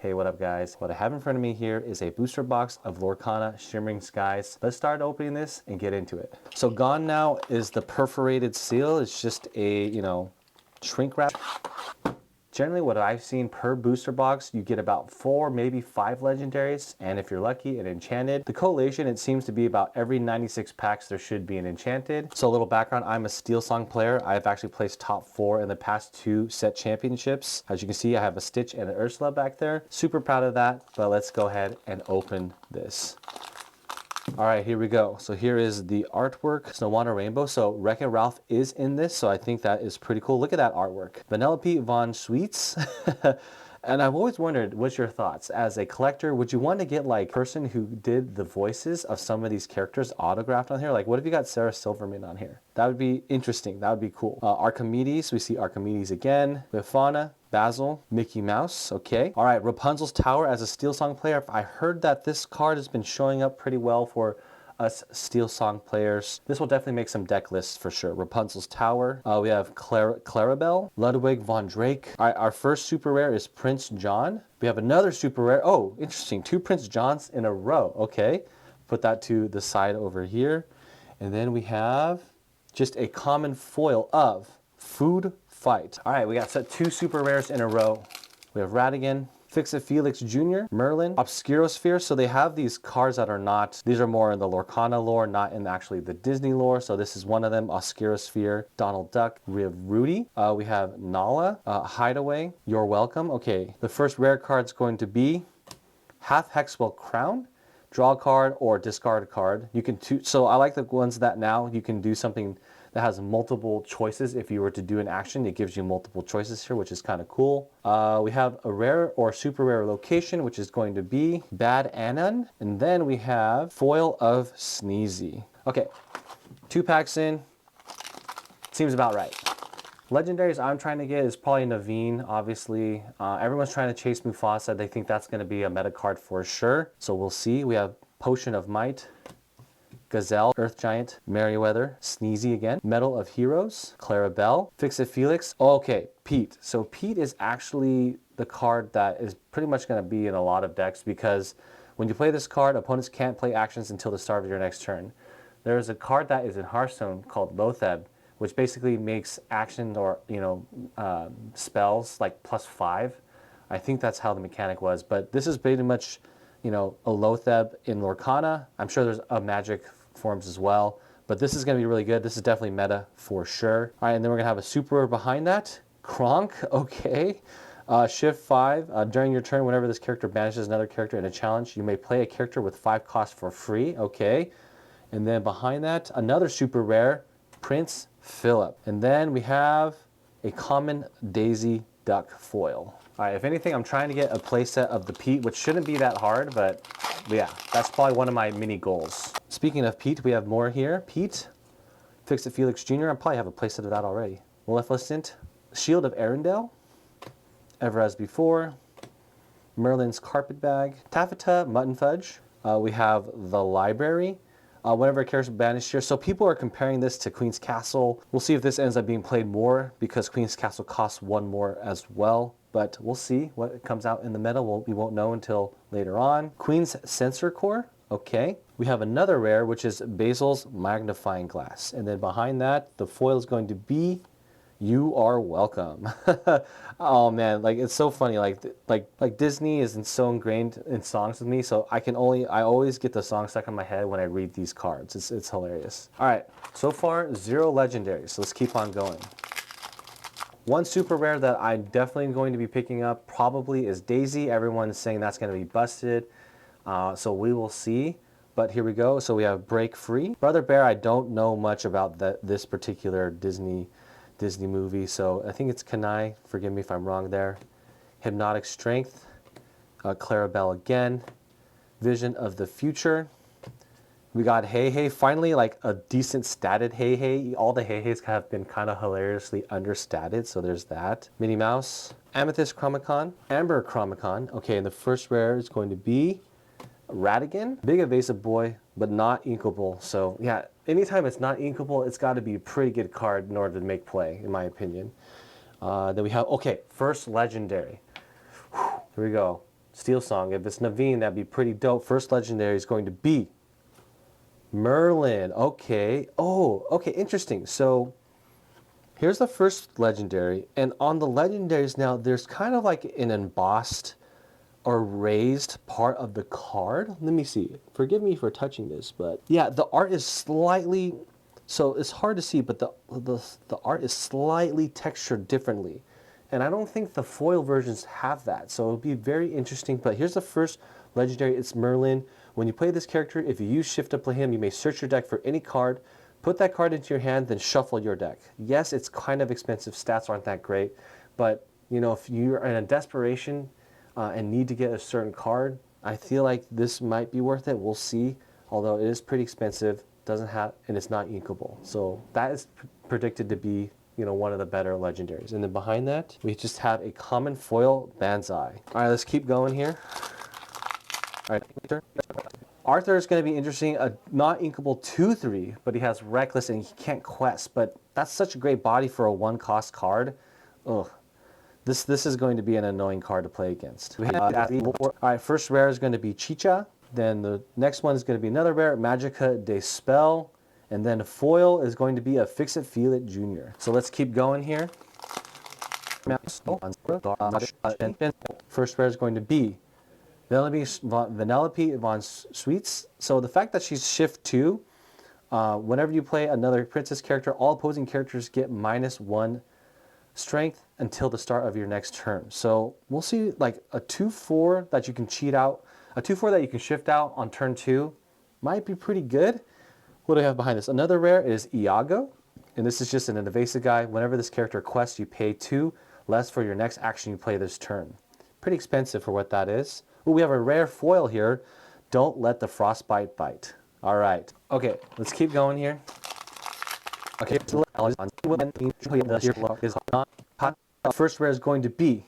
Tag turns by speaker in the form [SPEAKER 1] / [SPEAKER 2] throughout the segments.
[SPEAKER 1] Hey, what up guys? What I have in front of me here is a booster box of Lorcana Shimmering Skies. Let's start opening this and get into it. So gone now is the perforated seal. It's just a, shrink wrap. Generally what I've seen per booster box, you get about 4, maybe 5 legendaries, and if you're lucky, an enchanted. The collation, it seems to be about every 96 packs there should be an enchanted. So a little background, I'm a Steel Song player. I've actually placed top 4 in the past 2 set championships. As you can see, I have a Stitch and an Ursula back there. Super proud of that, but let's go ahead and open this. All right, here we go. So here is the artwork, Snowwater Rainbow. So Wreck-It Ralph is in this, so I think that is pretty cool. Look at that artwork. Vanellope Von Sweets. And I've always wondered, what's your thoughts? As a collector, would you want to get like person who did the voices of some of these characters autographed on here? Like what if you got Sarah Silverman on here? That would be interesting. That would be cool. Archimedes, we see Archimedes again. We have Fauna, Basil, Mickey Mouse, okay. All right, Rapunzel's Tower as a Steel Song player. I heard that this card has been showing up pretty well for us Steel Song players. This will definitely make some deck lists for sure. Rapunzel's Tower. We have Clarabelle, Ludwig von Drake. All right, our first super rare is Prince John. We have another super rare. Oh, interesting. 2 Prince Johns in a row. Okay, put that to the side over here. And then we have just a common foil of Food Fight. All right, we got 2 super rares in a row. We have Radigan, Fix-It Felix Jr., Merlin, Obscurosphere. So they have these cards that are not, these are more in the Lorcana lore, not in actually the Disney lore. So this is one of them, Obscurosphere, Donald Duck. We have Rudy. We have Nala, Hideaway, You're Welcome. Okay, the first rare card is going to be Half Hexwell Crown. Draw a card or discard a card. You can so I like the ones that now you can do something that has multiple choices. If you were to do an action, it gives you multiple choices here, which is kind of cool. We have a rare or super rare location, which is going to be Bad Anon. And then we have Foil of Sneezy. Okay, 2 packs in, seems about right. Legendaries I'm trying to get is probably Naveen, obviously. Everyone's trying to chase Mufasa. They think that's going to be a meta card for sure. So we'll see. We have Potion of Might, Gazelle, Earth Giant, Merryweather, Sneezy again, Medal of Heroes, Clarabelle, Fix-It Felix. Oh, okay, Pete. So Pete is actually the card that is pretty much going to be in a lot of decks because when you play this card, opponents can't play actions until the start of your next turn. There's a card that is in Hearthstone called Lotheb, which basically makes actions or spells like +5. I think that's how the mechanic was, but this is pretty much, a Lotheb in Lorcana. I'm sure there's a Magic forms as well, but this is going to be really good. This is definitely meta for sure. All right, and then we're going to have a super behind that. Kronk, okay. Shift 5, during your turn, whenever this character banishes another character in a challenge, you may play a character with 5 costs for free, okay. And then behind that, another super rare, Prince Philip. And then we have a common Daisy Duck foil. All right, if anything, I'm trying to get a playset of the Pete, which shouldn't be that hard, but yeah, that's probably one of my mini goals. Speaking of Pete, we have more here. Pete, Fix-It Felix Jr. I probably have a playset of that already. Maleficent, Shield of Arendelle, Ever As Before, Merlin's Carpet Bag, Taffeta, Mutton Fudge. We have the Library. Whenever a character banished here. So people are comparing this to Queen's Castle. We'll see if this ends up being played more because Queen's Castle costs 1 more as well. But we'll see what comes out in the meta. We won't know until later on. Queen's Sensor Core. Okay. We have another rare, which is Basil's Magnifying Glass. And then behind that, the foil is going to be You Are Welcome. Oh man, like it's so funny. Like Disney isn't so ingrained in songs with me, so I always get the song stuck in my head when I read these cards. It's hilarious. All right, so far 0 legendaries. So let's keep on going. One super rare that I'm definitely going to be picking up probably is Daisy. Everyone's saying that's going to be busted, so we will see. But here we go. So we have Break Free. Brother Bear. I don't know much about this particular Disney movie, so I think it's Kanai, forgive me if I'm wrong there. Hypnotic Strength, Clarabelle again, Vision of the Future. We got Hey Hey, finally like a decent statted Hey Hey. All the Hey Heys have been kind of hilariously understatted, so there's that. Minnie Mouse, Amethyst Chromicon, Amber Chromicon. Okay, and the first rare is going to be Radigan, Big Evasive Boy, but not inkable. So yeah, anytime it's not inkable, it's got to be a pretty good card in order to make play, in my opinion. Then we have, okay, first legendary. Here we go. Steel Song. If it's Naveen, that'd be pretty dope. First legendary is going to be Merlin. Okay. Oh, okay, interesting. So here's the first legendary, and on the legendaries now, there's kind of like an embossed or raised part of the card. Let me see. Forgive me for touching this, but yeah, the art is slightly, so it's hard to see, but the art is slightly textured differently. And I don't think the foil versions have that, so it'll be very interesting. But here's the first legendary. It's Merlin. When you play this character, if you use shift to play him, you may search your deck for any card, put that card into your hand, then shuffle your deck. Yes, it's kind of expensive. Stats aren't that great, but you know, if you're in a desperation and need to get a certain card, I feel like this might be worth it. We'll see. Although it is pretty expensive, doesn't have, and it's not inkable. So that is predicted to be, you know, one of the better legendaries. And then behind that, we just have a common foil Banzai. All right, let's keep going here. All right, Arthur is going to be interesting. A not inkable 2/3, but he has Reckless and he can't quest. But that's such a great body for a 1-cost card. Ugh. This is going to be an annoying card to play against. All right, first rare is going to be Chicha. Then the next one is going to be another rare, Magica de Spell. And then foil is going to be a Fix-It Feel-It Jr. So let's keep going here. First rare is going to be Vanellope Von Sweets. So the fact that she's shift 2, whenever you play another princess character, all opposing characters get -1 strength until the start of your next turn. So we'll see, like a 2/4 that you can cheat out, a 2/4 that you can shift out on turn 2 might be pretty good. What do I have behind this? Another rare is Iago, and this is just an evasive guy. Whenever this character quests, you pay 2 less for your next action you play this turn. Pretty expensive for what that is. Ooh, we have a rare foil here. Don't let the frostbite bite. All right. Okay, let's keep going here. Okay, first rare is going to be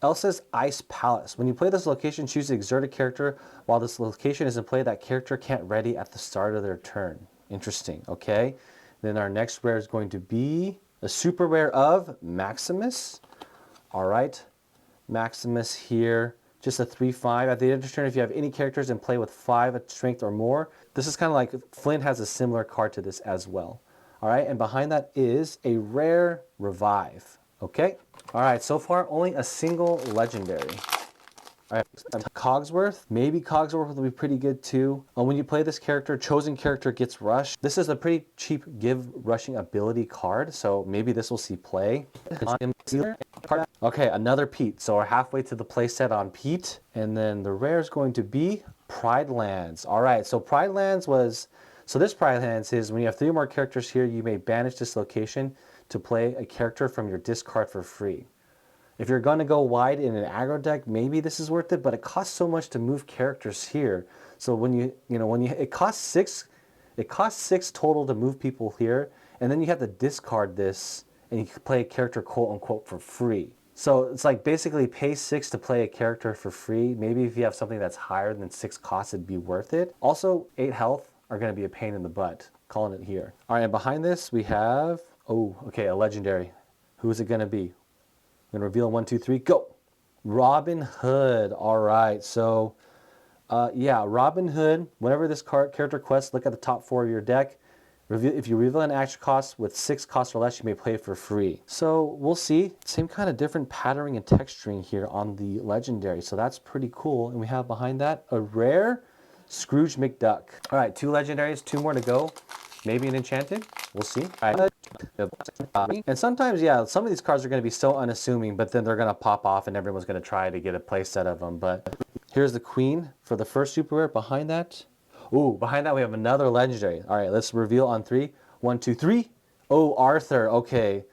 [SPEAKER 1] Elsa's Ice Palace. When you play this location, choose to exert a character. While this location is in play, that character can't ready at the start of their turn. Interesting, okay? Then our next rare is going to be a super rare of Maximus. All right, Maximus here. Just a 3/5. At the end of the turn, if you have any characters in play with 5 strength or more, this is kind of like Flynn has a similar card to this as well. All right, and behind that is a rare Revive. Okay. All right, so far only a single legendary. All right, Cogsworth. Maybe Cogsworth will be pretty good too. When you play this character, chosen character gets rush. This is a pretty cheap give rushing ability card, so maybe this will see play. Okay, another Pete. So we're halfway to the play set on Pete. And then the rare is going to be Pride Lands. All right, so Pride Lands was, so this Pride Lands is when you have 3 more characters here, you may banish this location to play a character from your discard for free. If you're going to go wide in an aggro deck, maybe this is worth it, but it costs so much to move characters here. So when it costs 6 total to move people here, and then you have to discard this and you can play a character quote unquote for free. So it's like basically pay 6 to play a character for free. Maybe if you have something that's higher than 6 costs, it'd be worth it. Also, 8 health are going to be a pain in the butt. Calling it here. All right, and behind this we have, oh, okay, a legendary. Who is it going to be? I'm going to reveal 1, 2, 3, go. Robin Hood. All right, so yeah, Robin Hood. Whenever this character quests, look at the top 4 of your deck. If you reveal an action cost with 6 costs or less, you may play it for free. So we'll see. Same kind of different patterning and texturing here on the legendary. So that's pretty cool. And we have behind that a rare Scrooge McDuck. All right, 2 legendaries, 2 more to go. Maybe an enchanted. We'll see. All right. And sometimes, yeah, some of these cards are going to be so unassuming, but then they're going to pop off and everyone's going to try to get a play set of them. But here's the Queen for the first super rare. Behind that, ooh, behind that we have another legendary. All right, let's reveal on 3. 1, 2, 3. Oh, Arthur. Okay.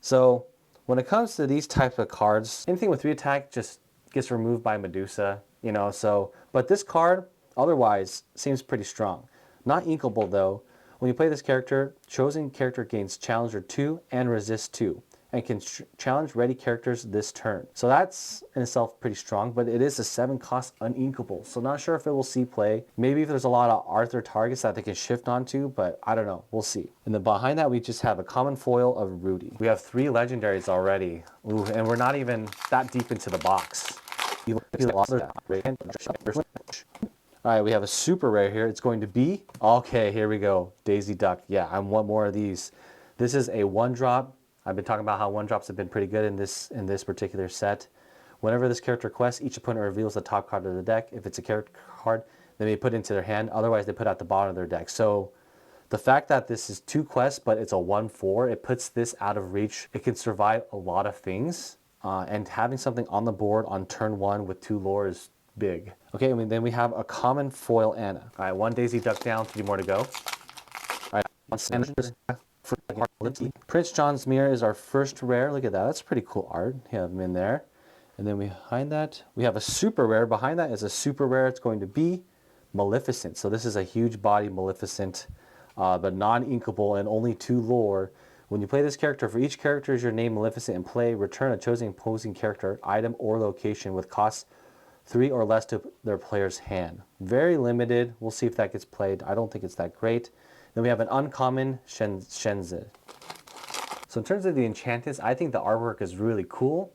[SPEAKER 1] So when it comes to these types of cards, anything with 3 attack just gets removed by Medusa, you know. So, but this card otherwise seems pretty strong. Not inkable though. When you play this character, chosen character gains Challenger 2 and Resist 2, and can challenge ready characters this turn. So that's in itself pretty strong, but it is a 7 cost uninkable. So not sure if it will see play. Maybe if there's a lot of Arthur targets that they can shift onto, but I don't know. We'll see. And then behind that, we just have a common foil of Rudy. We have 3 legendaries already. Ooh, and we're not even that deep into the box. All right, we have a super rare here. It's going to be, okay, here we go. Daisy Duck. Yeah, I want more of these. This is a one drop. I've been talking about how one drops have been pretty good in this particular set. Whenever this character quests, each opponent reveals the top card of the deck. If it's a character card, they may put it into their hand. Otherwise, they put it at the bottom of their deck. So the fact that this is 2 quests, but it's a 1/4, it puts this out of reach. It can survive a lot of things. And having something on the board on turn 1 with 2 lore is big. Okay, and then we have a common foil Anna. All right, 1 Daisy Duck down, 3 more to go. All right, Prince John's Mirror is our first rare. Look at that, that's pretty cool art. You have him in there. And then behind that, we have a super rare. Behind that is a super rare. It's going to be Maleficent. So this is a huge body Maleficent, but non-inkable and only 2 lore. When you play this character, for each character is your name Maleficent in play, return a chosen opposing character, item, or location with cost 3 or less to their player's hand. Very limited. We'll see if that gets played. I don't think it's that great. Then we have an uncommon Shenzi. So in terms of the enchantments, I think the artwork is really cool,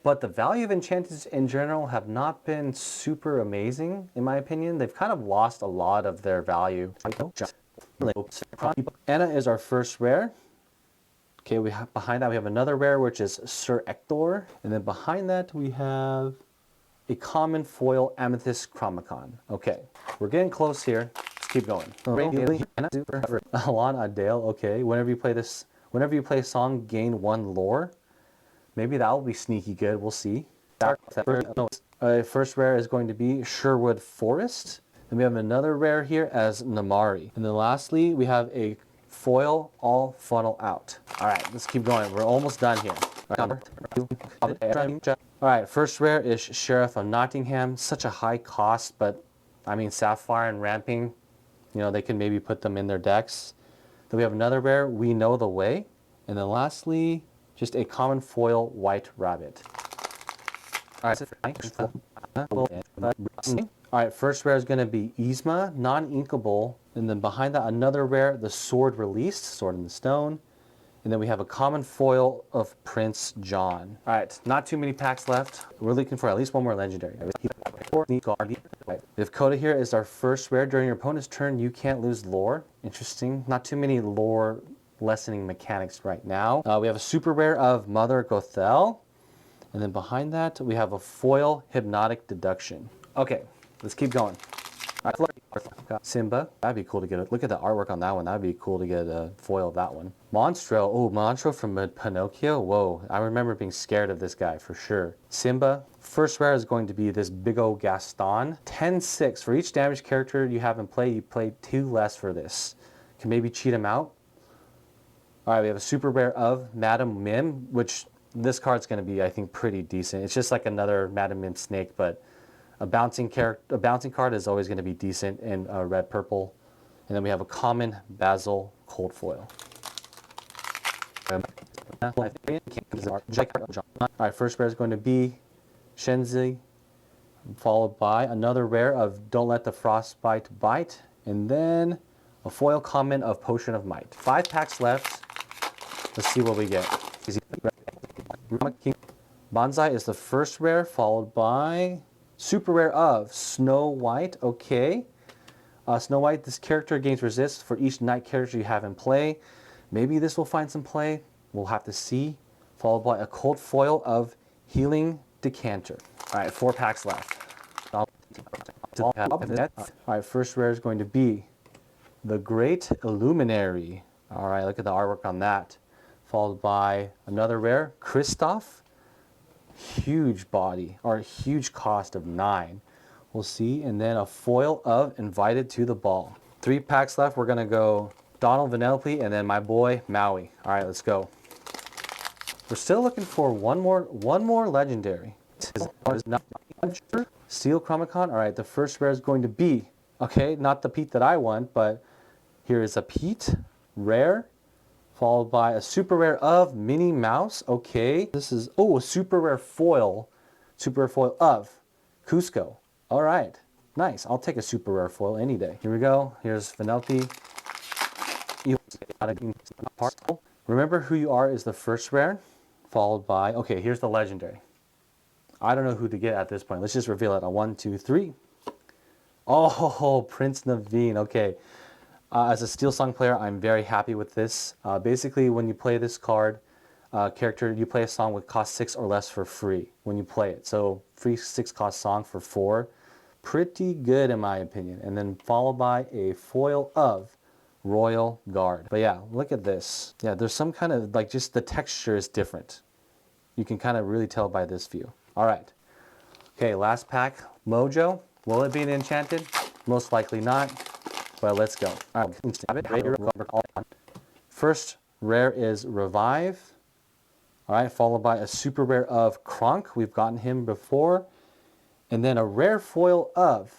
[SPEAKER 1] but the value of enchantments in general have not been super amazing, in my opinion. They've kind of lost a lot of their value. Anna is our first rare. Okay, behind that we have another rare, which is Sir Ector. And then behind that we have a common foil Amethyst Chromacon. Okay, we're getting close here. Let's keep going. Alon Adele, okay. Whenever you play a song, gain 1 lore. Maybe that will be sneaky good, we'll see. First rare is going to be Sherwood Forest. Then we have another rare here as Namari. And then lastly, we have a foil All Funnel Out. All right, let's keep going. We're almost done here. All right, first rare is Sheriff of Nottingham. Such a high cost, but I mean, Sapphire and Ramping, you know, they can maybe put them in their decks. Then we have another rare, We Know the Way. And then lastly, just a common foil White Rabbit. All right, first rare is going to be Yzma, non-inkable. And then behind that, another rare, the Sword Released, Sword in the Stone. And then we have a common foil of Prince John. All right, not too many packs left. We're looking for at least 1 more legendary. If Coda here is our first rare, during your opponent's turn, you can't lose lore. Interesting. Not too many lore lessening mechanics right now. We have a super rare of Mother Gothel. And then behind that, we have a foil Hypnotic Deduction. Okay, let's keep going. Simba, that'd be cool to get. Look at the artwork on that one. That'd be cool to get a foil of that one. Monstro, oh, Monstro from Pinocchio. Whoa, I remember being scared of this guy for sure. Simba, first rare is going to be this big old Gaston. 10/6. For each damage character you have in play, you play 2 less for this. Can maybe cheat him out. All right, we have a super rare of Madam Mim, which this card's going to be, I think, pretty decent. It's just like another Madam Mim snake, but a bouncing card is always going to be decent in red purple. And then we have a common Basil Cold Foil. All right, first rare is going to be Shenzi, followed by another rare of Don't Let the Frostbite Bite, and then a foil common of Potion of Might. 5 packs left. Let's see what we get. Bonsai is the first rare, followed by super rare of Snow White. Okay. Snow White, this character gains resist for each night character you have in play. Maybe this will find some play. We'll have to see. Followed by a cold foil of Healing Decanter. All right, 4 packs left. All right, first rare is going to be the Great Illuminary. All right, look at the artwork on that. Followed by another rare, Kristoff. Huge body, or huge cost of 9. We'll see. And then a foil of Invited to the Ball. 3 packs left. We're going to go Donald Vanellope and then my boy Maui. All right, let's go. We're still looking for one more legendary. Steel Chromacon. All right, the first rare is going to be, okay, not the Pete that I want, but here is a Pete rare, followed by a super rare of Minnie Mouse. Okay, this is, oh, a super rare foil of Cusco. All right, nice. I'll take a super rare foil any day. Here we go. Here's Vanellope. Remember Who You Are is the first rare, followed by, okay, here's the legendary. I don't know who to get at this point. Let's just reveal it on 1, 2, 3. Oh, Prince Naveen. Okay. As a Steel Song player, I'm very happy with this. Basically, when you play this card, character, you play a song with cost 6 or less for free when you play it. So free 6 cost song for 4. Pretty good in my opinion. And then followed by a foil of Royal Guard. But yeah, look at this. Yeah, there's some kind of, like, just the texture is different. You can kind of really tell by this view. All right. Okay, last pack, Mojo. Will it be an enchanted? Most likely not, but let's go. All right. First rare is Revive. All right, followed by a super rare of Kronk. We've gotten him before. And then a rare foil of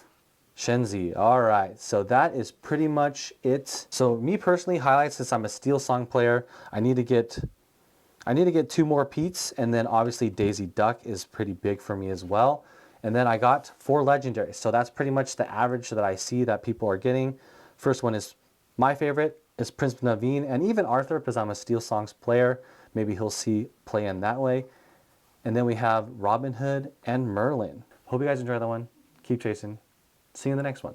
[SPEAKER 1] Shenzi. All right, so that is pretty much it. So me personally, highlights, since I'm a Steel Song player, I need to get 2 more Pete's, and then obviously Daisy Duck is pretty big for me as well. And then I got 4 legendaries. So that's pretty much the average that I see that people are getting. First one is my favorite, is Prince Naveen, and even Arthur, because I'm a Steel Songs player. Maybe he'll see play in that way. And then we have Robin Hood and Merlin. Hope you guys enjoy that one. Keep chasing. See you in the next one.